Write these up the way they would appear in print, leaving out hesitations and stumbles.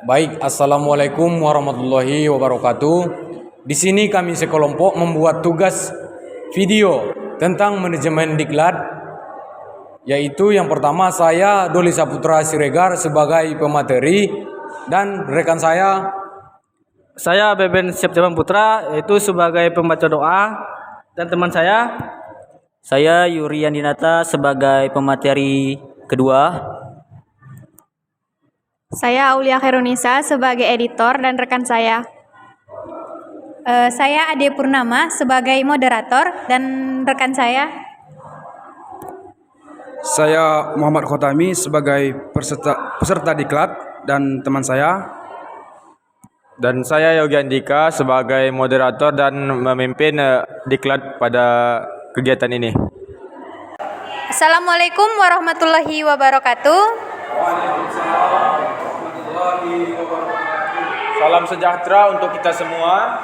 Baik, assalamualaikum warahmatullahi wabarakatuh. Di sini kami sekelompok membuat tugas video tentang manajemen diklat, yaitu yang pertama saya Doli Saputra Siregar sebagai pemateri dan rekan Saya Beben Septian Putra, yaitu sebagai pembaca doa, dan teman saya Yuri Yandinata sebagai pemateri kedua. Saya Aulia Khairunisa sebagai editor dan rekan saya. Saya Ade Purnama sebagai moderator dan rekan saya. Saya Muhammad Khotami sebagai peserta diklat dan teman saya. Dan saya Yogi Andika sebagai moderator dan memimpin diklat pada kegiatan ini. Assalamualaikum warahmatullahi wabarakatuh. Salam sejahtera untuk kita semua.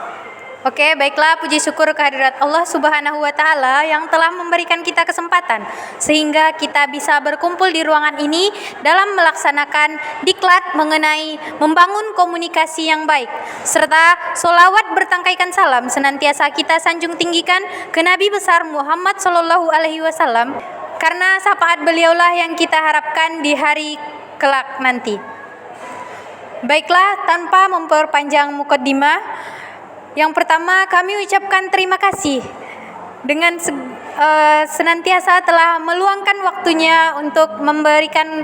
Oke, baiklah, puji syukur kehadirat Allah Subhanahu wa Ta'ala yang telah memberikan kita kesempatan sehingga kita bisa berkumpul di ruangan ini dalam melaksanakan diklat mengenai membangun komunikasi yang baik, serta solawat bertangkaikan salam senantiasa kita sanjung tinggikan ke Nabi besar Muhammad Sallallahu Alaihi Wasallam, karena syafaat beliaulah yang kita harapkan di hari kelak nanti. Baiklah, tanpa memperpanjang mukaddimah, yang pertama kami ucapkan terima kasih dengan senantiasa telah meluangkan waktunya untuk memberikan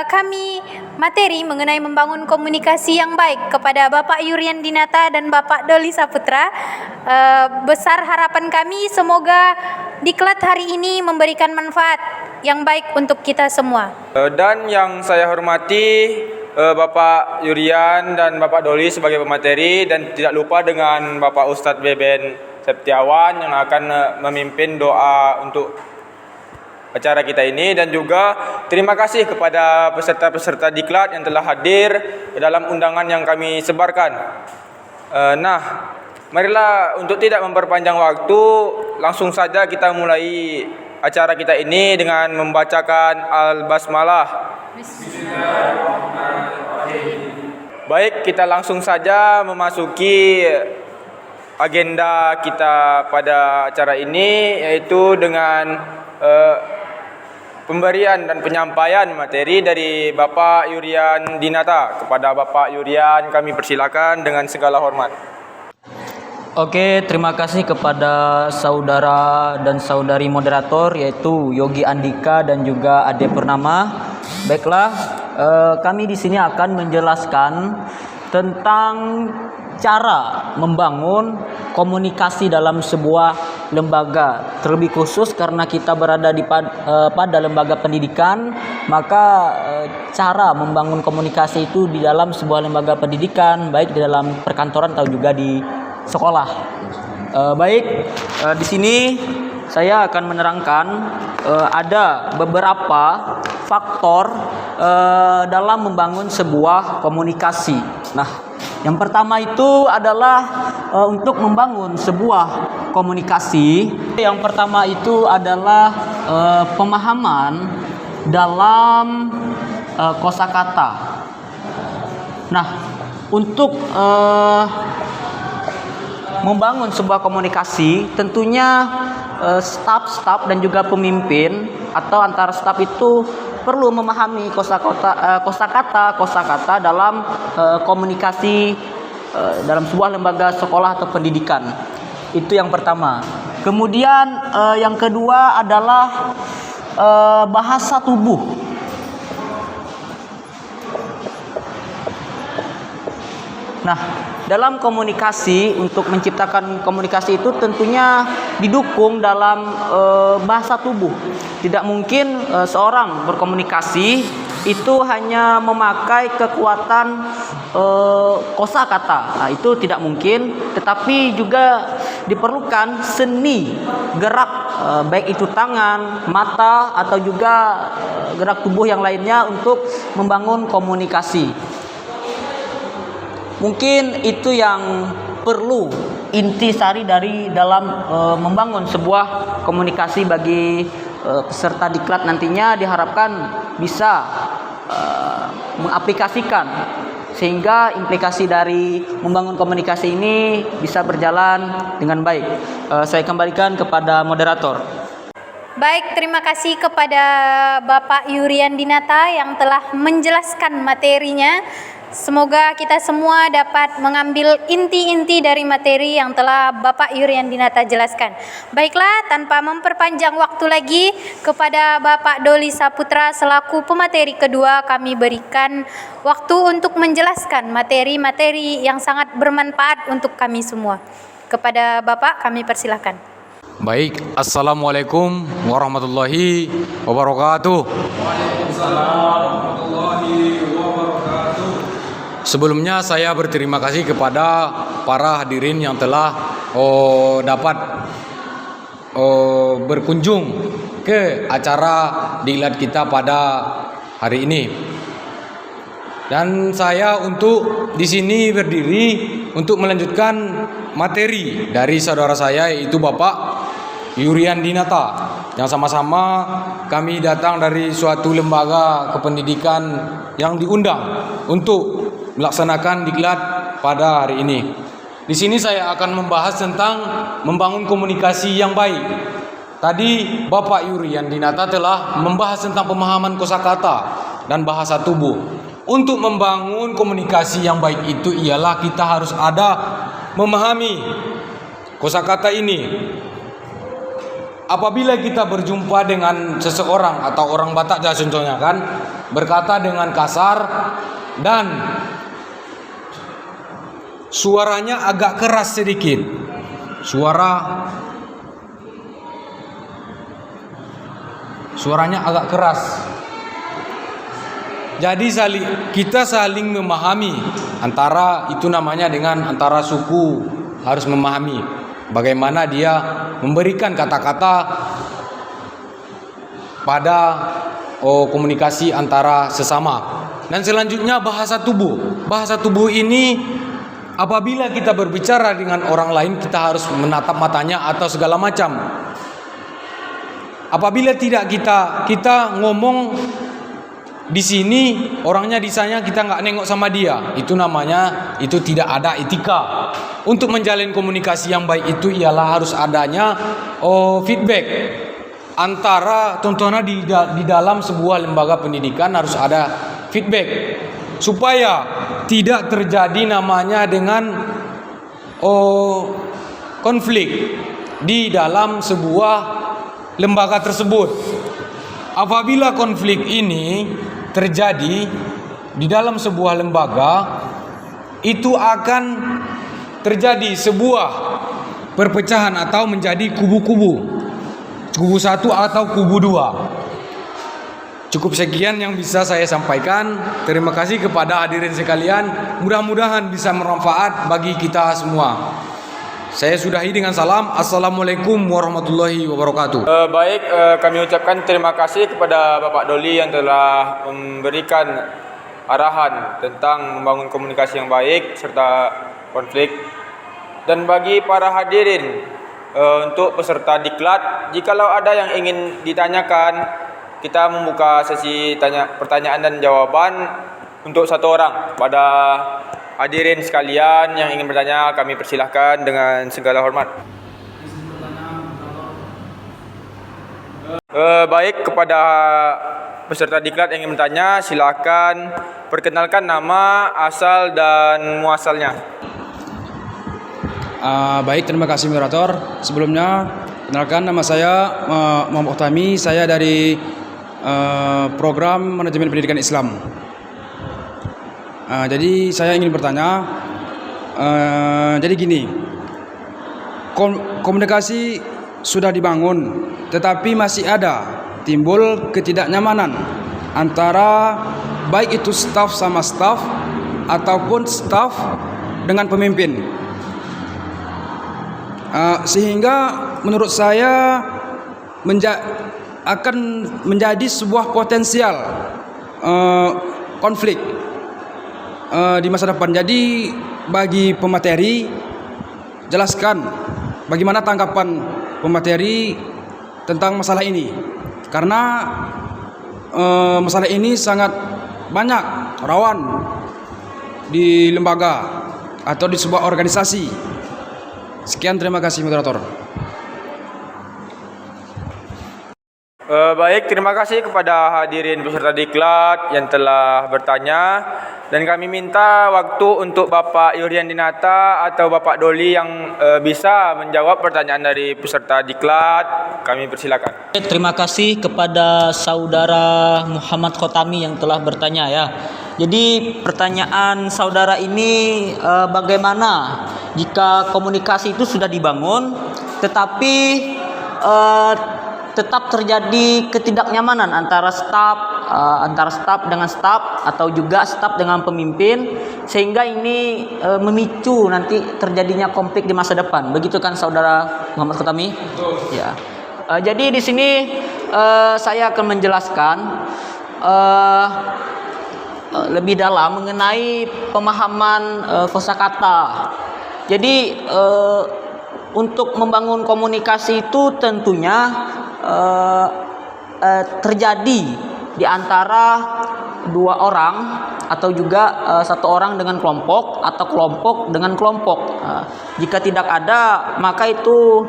kami materi mengenai membangun komunikasi yang baik kepada Bapak Yuri Yandinata dan Bapak Doli Saputra. Besar harapan kami semoga diklat hari ini memberikan manfaat yang baik untuk kita semua. Dan yang saya hormati Bapak Yurian dan Bapak Doli sebagai pemateri, dan tidak lupa dengan Bapak Ustadz Beben Septiawan yang akan memimpin doa untuk acara kita ini, dan juga terima kasih kepada peserta-peserta diklat yang telah hadir dalam undangan yang kami sebarkan. Marilah untuk tidak memperpanjang waktu, langsung saja kita mulai acara kita ini dengan membacakan Al-Basmalah. Baik, kita langsung saja memasuki agenda kita pada acara ini, yaitu dengan pemberian dan penyampaian materi dari Bapak Yurian Dinata. Kepada Bapak Yurian kami persilakan dengan segala hormat. Oke, terima kasih kepada saudara dan saudari moderator, yaitu Yogi Andika dan juga Ade Purnama. Baiklah, kami di sini akan menjelaskan tentang cara membangun komunikasi dalam sebuah lembaga. Terlebih khusus karena kita berada pada lembaga pendidikan, maka cara membangun komunikasi itu di dalam sebuah lembaga pendidikan, baik di dalam perkantoran atau juga di sekolah. Di sini saya akan menerangkan ada beberapa faktor dalam membangun sebuah komunikasi. Nah, yang pertama itu adalah untuk membangun sebuah komunikasi. Yang pertama itu adalah pemahaman dalam kosakata. Nah, untuk membangun sebuah komunikasi, tentunya staf dan juga pemimpin atau antara staf itu perlu memahami kosakata dalam komunikasi dalam sebuah lembaga sekolah atau pendidikan. Itu yang pertama. Kemudian yang kedua adalah bahasa tubuh. Nah, dalam komunikasi, untuk menciptakan komunikasi itu tentunya didukung dalam bahasa tubuh. Tidak mungkin seorang berkomunikasi itu hanya memakai kekuatan kosakata. Nah, itu tidak mungkin, tetapi juga diperlukan seni gerak, baik itu tangan, mata, atau juga gerak tubuh yang lainnya untuk membangun komunikasi. Mungkin itu yang perlu intisari dari dalam membangun sebuah komunikasi bagi peserta diklat nantinya. Diharapkan bisa mengaplikasikan sehingga implikasi dari membangun komunikasi ini bisa berjalan dengan baik. Saya kembalikan kepada moderator. Baik, terima kasih kepada Bapak Yurian Dinata yang telah menjelaskan materinya. Semoga kita semua dapat mengambil inti-inti dari materi yang telah Bapak Yurian Dinata jelaskan. Baiklah, tanpa memperpanjang waktu lagi, kepada Bapak Doli Saputra selaku pemateri kedua kami berikan waktu untuk menjelaskan materi-materi yang sangat bermanfaat untuk kami semua. Kepada Bapak kami persilahkan. Baik, Assalamualaikum warahmatullahi wabarakatuh. Sebelumnya saya berterima kasih kepada para hadirin yang telah dapat berkunjung ke acara diklat kita pada hari ini. Dan saya untuk di sini berdiri untuk melanjutkan materi dari saudara saya, yaitu Bapak Yurian Dinata, yang sama-sama kami datang dari suatu lembaga kependidikan yang diundang untuk melaksanakan diklat pada hari ini. Di sini saya akan membahas tentang membangun komunikasi yang baik. Tadi Bapak Yurian Dinata telah membahas tentang pemahaman kosakata dan bahasa tubuh. Untuk membangun komunikasi yang baik itu ialah kita harus ada memahami kosakata ini. Apabila kita berjumpa dengan seseorang atau orang Batak contohnya kan, berkata dengan kasar dan suaranya agak keras sedikit. Suaranya agak keras. Jadi kita saling memahami antara itu namanya dengan antara suku, harus memahami bagaimana dia memberikan kata-kata pada komunikasi antara sesama. Dan selanjutnya bahasa tubuh. Bahasa tubuh ini apabila kita berbicara dengan orang lain kita harus menatap matanya atau segala macam. Apabila tidak kita ngomong di sini, orangnya di sana kita nggak nengok sama dia, itu namanya itu tidak ada etika. Untuk menjalin komunikasi yang baik itu ialah harus adanya feedback antara contohnya di dalam sebuah lembaga pendidikan harus ada feedback supaya tidak terjadi namanya dengan konflik di dalam sebuah lembaga tersebut. Apabila konflik ini terjadi di dalam sebuah lembaga, itu akan terjadi sebuah perpecahan atau menjadi kubu-kubu, kubu satu atau kubu dua. Cukup sekian yang bisa saya sampaikan. Terima kasih kepada hadirin sekalian. Mudah-mudahan bisa bermanfaat bagi kita semua. Saya sudahi dengan salam. Assalamualaikum warahmatullahi wabarakatuh. Kami ucapkan terima kasih kepada Bapak Doli yang telah memberikan arahan tentang membangun komunikasi yang baik serta konflik. Dan bagi para hadirin, untuk peserta diklat, jikalau ada yang ingin ditanyakan, kita membuka sesi pertanyaan dan jawaban untuk satu orang. Pada hadirin sekalian yang ingin bertanya, kami persilahkan dengan segala hormat. Baik, kepada peserta diklat yang ingin bertanya, silakan perkenalkan nama, asal dan muasalnya. Baik, terima kasih moderator. Sebelumnya, kenalkan nama saya Muhammad Khothami. Saya dari program manajemen pendidikan Islam. Jadi saya ingin bertanya, jadi gini, komunikasi sudah dibangun, tetapi masih ada timbul ketidaknyamanan antara baik itu staf sama staf ataupun staf dengan pemimpin, sehingga menurut saya akan menjadi sebuah potensial konflik di masa depan. Jadi bagi pemateri, jelaskan bagaimana tanggapan pemateri tentang masalah ini, karena masalah ini sangat banyak rawan di lembaga atau di sebuah organisasi. Sekian, terima kasih moderator. Baik, terima kasih kepada hadirin peserta diklat yang telah bertanya, dan kami minta waktu untuk Bapak Yurian Dinata atau Bapak Doli yang bisa menjawab pertanyaan dari peserta diklat. Kami persilakan. Terima kasih kepada saudara Muhammad Khotami yang telah bertanya ya. Jadi pertanyaan saudara ini bagaimana jika komunikasi itu sudah dibangun tetapi tetap terjadi ketidaknyamanan antara staf dengan staf atau juga staf dengan pemimpin, sehingga ini memicu nanti terjadinya konflik di masa depan. Begitu kan saudara Muhammad Khotami? Ya. Jadi di sini saya akan menjelaskan lebih dalam mengenai pemahaman kosakata. Jadi untuk membangun komunikasi itu tentunya terjadi di antara dua orang atau juga satu orang dengan kelompok atau kelompok dengan kelompok. Jika tidak ada, maka itu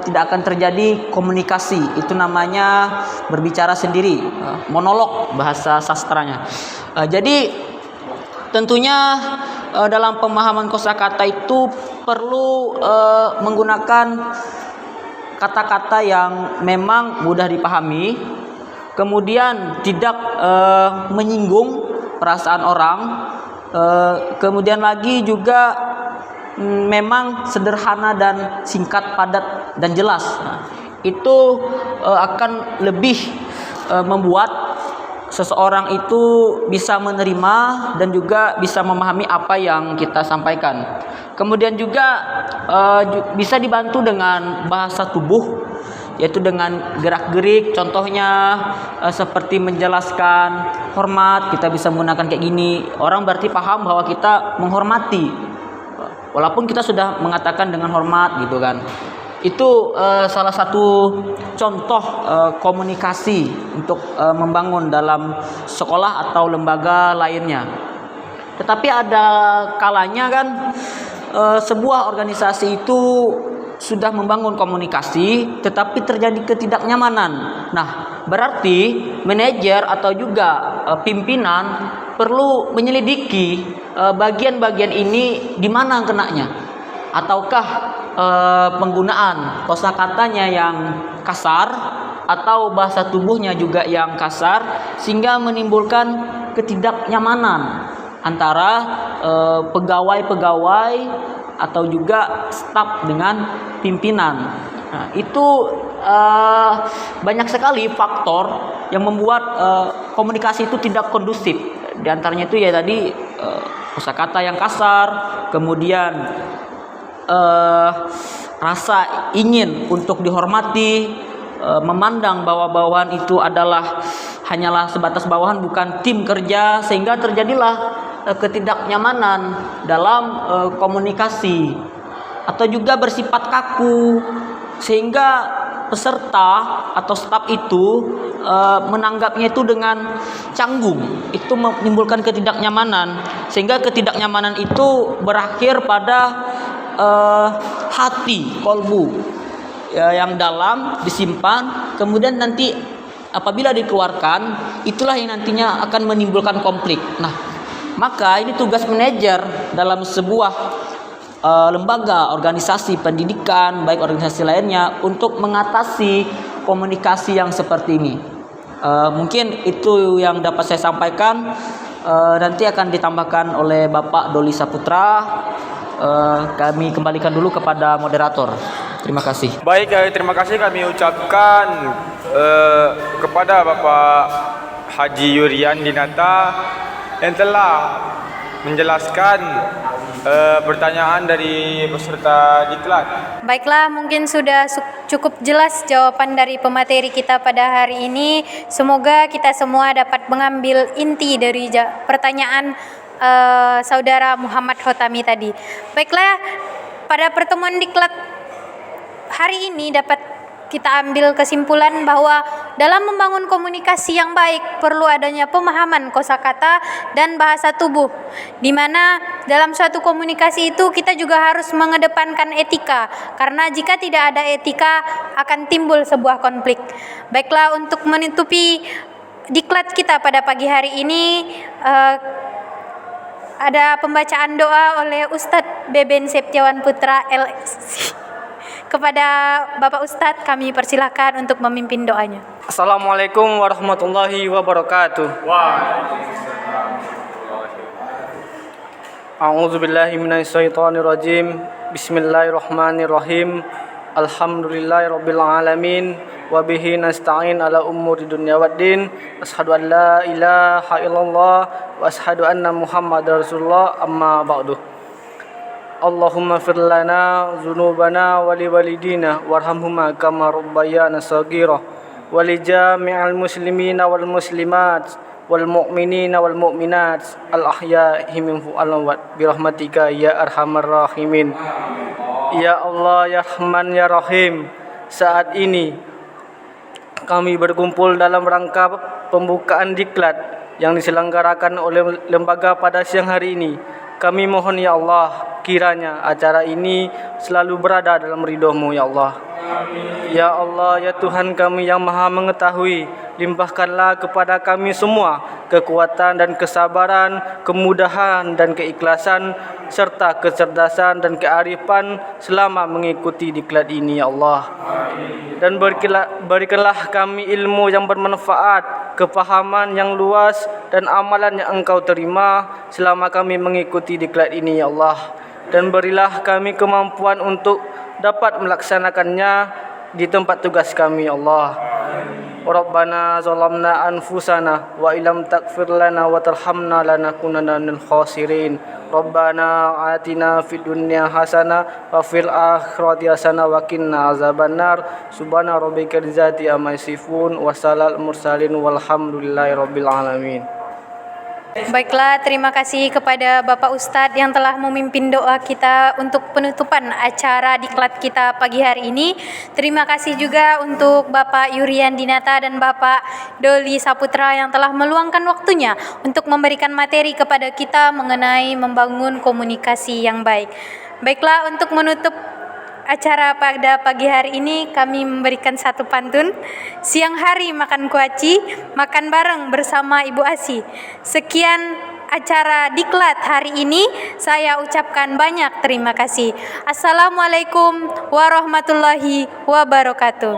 tidak akan terjadi komunikasi. Itu namanya berbicara sendiri, monolog bahasa sastranya. Jadi tentunya dalam pemahaman kosakata itu perlu menggunakan kata-kata yang memang mudah dipahami, kemudian tidak menyinggung perasaan orang, kemudian lagi juga memang sederhana dan singkat, padat dan jelas. Itu akan lebih membuat seseorang itu bisa menerima dan juga bisa memahami apa yang kita sampaikan. Kemudian juga bisa dibantu dengan bahasa tubuh, yaitu dengan gerak-gerik. Contohnya seperti menjelaskan hormat, kita bisa menggunakan kayak gini. Orang berarti paham bahwa kita menghormati, walaupun kita sudah mengatakan dengan hormat gitu kan. Itu salah satu contoh komunikasi untuk membangun dalam sekolah atau lembaga lainnya. Tetapi ada kalanya kan sebuah organisasi itu sudah membangun komunikasi tetapi terjadi ketidaknyamanan. Nah, berarti manajer atau juga pimpinan perlu menyelidiki bagian-bagian ini di mana kenanya. Ataukah penggunaan kosakatanya yang kasar atau bahasa tubuhnya juga yang kasar sehingga menimbulkan ketidaknyamanan antara pegawai-pegawai atau juga staf dengan pimpinan. Nah, itu banyak sekali faktor yang membuat komunikasi itu tidak kondusif. Di antaranya itu ya tadi kosakata yang kasar, kemudian rasa ingin untuk dihormati, memandang bahwa bawahan itu hanyalah sebatas bawahan, bukan tim kerja, sehingga terjadilah ketidaknyamanan dalam komunikasi, atau juga bersifat kaku sehingga peserta atau staf itu menanggapnya itu dengan canggung. Itu menimbulkan ketidaknyamanan, sehingga ketidaknyamanan itu berakhir pada hati, kolbu yang dalam disimpan, kemudian nanti apabila dikeluarkan, itulah yang nantinya akan menimbulkan konflik. Nah, maka ini tugas manajer dalam sebuah lembaga, organisasi pendidikan, baik organisasi lainnya, untuk mengatasi komunikasi yang seperti ini. Mungkin itu yang dapat saya sampaikan. Nanti akan ditambahkan oleh Bapak Doli Saputra. Kami kembalikan dulu kepada moderator. Terima kasih. Baik, terima kasih kami ucapkan kepada Bapak Haji Yurian Dinata yang telah menjelaskan pertanyaan dari peserta diklat. Baiklah, mungkin sudah cukup jelas jawaban dari pemateri kita pada hari ini. Semoga kita semua dapat mengambil inti dari pertanyaan saudara Muhammad Khotami tadi. Baiklah, pada pertemuan diklat hari ini dapat kita ambil kesimpulan bahwa dalam membangun komunikasi yang baik perlu adanya pemahaman kosakata dan bahasa tubuh, di mana dalam suatu komunikasi itu kita juga harus mengedepankan etika, karena jika tidak ada etika akan timbul sebuah konflik. Baiklah, untuk menutupi diklat kita pada pagi hari ini, ada pembacaan doa oleh Ustadz Beben Septiawan Putra LSC. Kepada Bapak Ustadz kami persilahkan untuk memimpin doanya. Assalamualaikum warahmatullahi wabarakatuh. A'udzubillahi minasyaitonirrajim. Bismillahirrahmanirrahim. Alhamdulillahirabbil alamin wa bihi nasta'in ala umuri dunya waddin. Asyhadu an la ilaha illallah wa asyhadu anna Muhammadar Rasulullah, amma ba'du. Allahumma fir lana dzunubana wa liwalidina warhamhuma kama rabbayana shaghira wa li jami'il muslimina wal muslimat wal mu'minina wal mu'minat al ahya'i minhum wal amwat bi rahmatika ya arhamar rahimin. Ya Allah, ya Rahman, ya Rahim, saat ini kami berkumpul dalam rangka pembukaan diklat yang diselenggarakan oleh lembaga pada siang hari ini. Kami mohon ya Allah, kiranya acara ini selalu berada dalam ridho-Mu ya Allah. Ya Allah, ya Tuhan kami yang maha mengetahui, limpahkanlah kepada kami semua kekuatan dan kesabaran, kemudahan dan keikhlasan, serta kecerdasan dan kearifan selama mengikuti diklat ini ya Allah. Dan berikanlah kami ilmu yang bermanfaat, kepahaman yang luas, dan amalan yang Engkau terima selama kami mengikuti diklat ini ya Allah. Dan berilah kami kemampuan untuk dapat melaksanakannya di tempat tugas kami ya Allah. Rabbana zalamna anfusana wa illam taghfir lana wa tarhamna lanakunanna minal khasirin. Rabbana atina fid dunya hasanah wa fil akhirati hasanah wa qina azabannar. Subhana rabbika izzati amma yasifun wa salal mursalin walhamdulillahi rabbil alamin. Baiklah, terima kasih kepada Bapak Ustadz yang telah memimpin doa kita untuk penutupan acara diklat kita pagi hari ini. Terima kasih juga untuk Bapak Yurian Dinata dan Bapak Doli Saputra yang telah meluangkan waktunya untuk memberikan materi kepada kita mengenai membangun komunikasi yang baik. Baiklah, untuk menutup acara pada pagi hari ini kami memberikan satu pantun. Siang hari makan kuaci, makan bareng bersama Ibu Asi. Sekian acara diklat hari ini, saya ucapkan banyak terima kasih. Assalamualaikum warahmatullahi wabarakatuh.